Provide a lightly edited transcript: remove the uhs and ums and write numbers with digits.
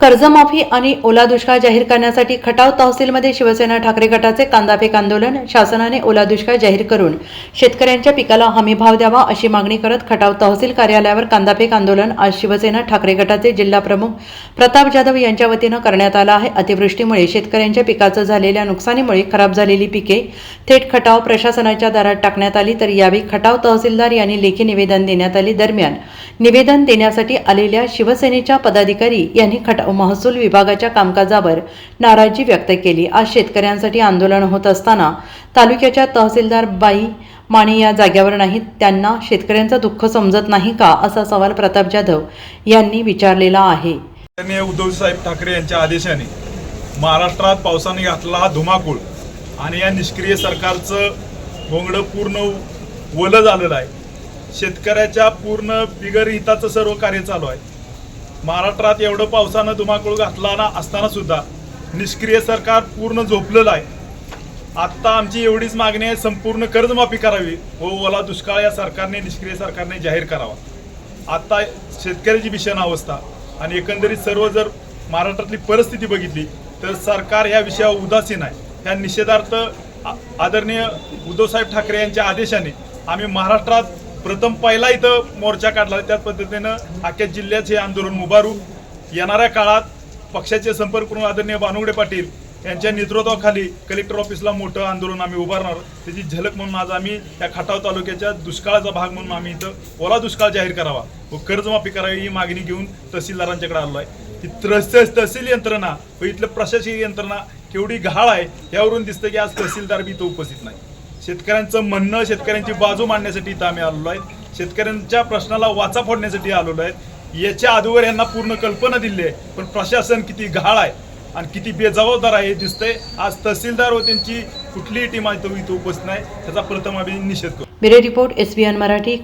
कर्जमाफी आणि ओला दुष्काळ जाहीर करण्यासाठी खटाव तहसीलमध्ये शिवसेना ठाकरे गटाचे कांदाफेक आंदोलन। शासनाने ओला दुष्काळ जाहीर करून शेतकऱ्यांच्या पिकाला हमीभाव द्यावा अशी मागणी करत खटाव तहसील कार्यालयावर कांदाफेक आंदोलन आज शिवसेना ठाकरे गटाचे जिल्हा प्रमुख प्रताप जाधव यांच्या वतीने करण्यात आले आहे। अतिवृष्टीमुळे शेतकऱ्यांच्या पिकाचं झालेल्या नुकसानीमुळे खराब झालेली पिके थेट खटाव प्रशासनाच्या दारात टाकण्यात आली। तर यावेळी खटाव तहसीलदार यांनी लेखी निवेदन देण्यात आले। दरम्यान निवेदन देण्यासाठी आलेल्या शिवसेनेच्या पदाधिकारी यांनी खटाव महसूल विभागाच्या कामकाजावर नाराजी व्यक्त केली। आज शेतकऱ्यांसाठी आंदोलन होत असताना तालुक्याच्या तहसीलदार बाई माने या जागेवर नाहीत, त्यांना शेतकऱ्यांचं दुःख समजत नाही का, असा सवाल प्रताप जाधव यांनी विचारलेला आहे। उद्धव साहेब ठाकरे यांच्या आदेशाने महाराष्ट्रात पावसाने घातला हा धुमाकूळ आणि या निष्क्रिय सरकारचं भोंगडं पूर्ण ओलं झालेलं आहे। शेतकऱ्याच्या पूर्ण बिगर हिताचं सर्व कार्य चालू आहे। महाराष्ट्रात एवढं पावसानं धुमाकूळ घातला असताना सुद्धा निष्क्रिय सरकार पूर्ण झोपलेलं आहे। आत्ता आमची एवढीच मागणी आहे, संपूर्ण कर्जमाफी करावी व ओला दुष्काळ या सरकारने निष्क्रिय सरकारने जाहीर करावा। आत्ता शेतकऱ्याची भीषण अवस्था आणि एकंदरीत सर्व जर महाराष्ट्रातली परिस्थिती बघितली तर सरकार या विषयावर उदासीन आहे। ह्या निषेधार्थ आदरणीय उद्धवसाहेब ठाकरे यांच्या आदेशाने आम्ही महाराष्ट्रात प्रथम पहिला इथं मोर्चा काढला। त्याच पद्धतीनं अख्ख्या जिल्ह्याचे आंदोलन उभारू। येणाऱ्या काळात पक्षाचे संपर्क करून आदरणीय बानुगडे पाटील यांच्या नेतृत्वाखाली कलेक्टर ऑफिसला मोठं आंदोलन आम्ही उभारणार। त्याची झलक म्हणून आज आम्ही या खटाव तालुक्याच्या दुष्काळाचा भाग म्हणून आम्ही इथं ओला दुष्काळ जाहीर करावा व कर्जमाफी करावी ही मागणी घेऊन तहसीलदारांच्याकडे आलो आहे। ती तहसील यंत्रणा व इथलं प्रशासकीय यंत्रणा केवढी गहाळ आहे यावरून दिसतं की आज तहसीलदार बी इथं उपस्थित नाही। शेतकऱ्यांचं म्हणणं, शेतकऱ्यांची बाजू मांडण्यासाठी इथं आम्ही आलेलो आहे। शेतकऱ्यांच्या प्रश्नाला वाचा फोडण्यासाठी आलेलो आहे। याच्या अगोदर यांना पूर्ण कल्पना दिली आहे, पण प्रशासन किती गहाळ आहे आणि किती बेजबाबदार आहे हे दिसतंय। आज तहसीलदार व त्यांची कुठलीही टीम इथं उपस्थित नाही, त्याचा प्रथम आम्ही निषेध करतो। Bureau report SBN Marathi.